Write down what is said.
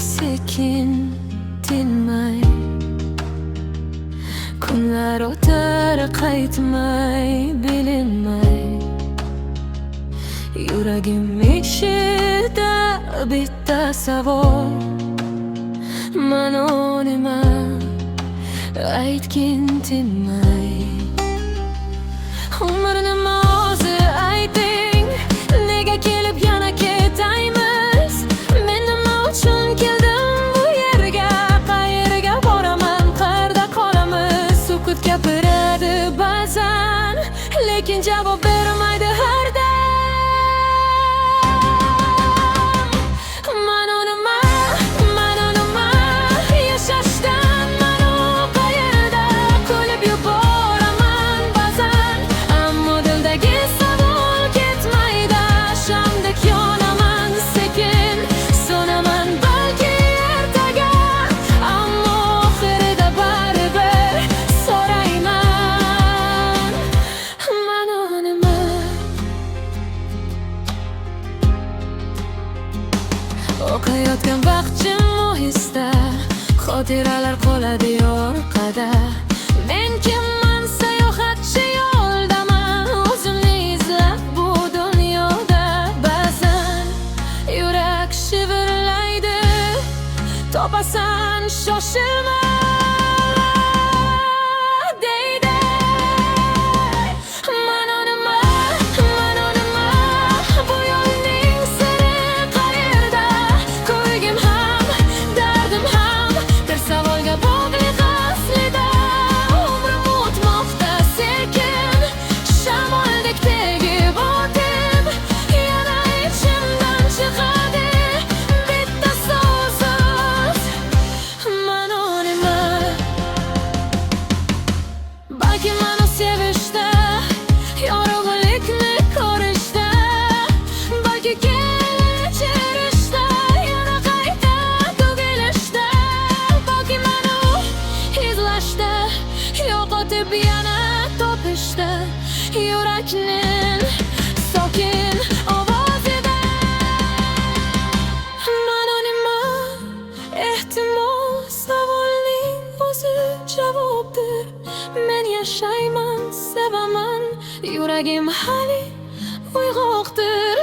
sekin tinmay, kunlar o'tar qaytmay bilinmay. Yuragim ichida bitta savol: mana nima aytgin tinmay. Umrni o'zi ayting, nega kelib yana ketaymiz? Men nima uchun keldim bu yerga? Qayerga boraman, qayerda qolamiz? Sukut gapiradi ba'zan, lekin javob bermaydi har dam. O'qiyotgan vaqt jim ohista, xotiralar qoladi orqada. Men kimman, sayohatchi yo'ldaman, o'zimni izlab bu dunyoda. Ba'zan yurak shivirlaydi, topasan shoshilma deydi. Mana nima, mana nima, bu yo'lning siri qayerda? Ko'ygim ham, dardim ham bir savolga bog'liq aslida. Umrim o'tmoqda sekin, shamoldek tegib o'tib, yana ichimdan chiqadi bitta so'z: mana nima. Balki mani sevishda, yorug'likni ko'rishda, balki kechirishda, yana qayta tugilishda, balki mani izlashda, yo'qotib yana topishda, yurakning sokin ovozida. Mana nima, ehtimol savolning o'zi javobdir. Men yashayman, sevaman, yuragim hali uyg'oqdir.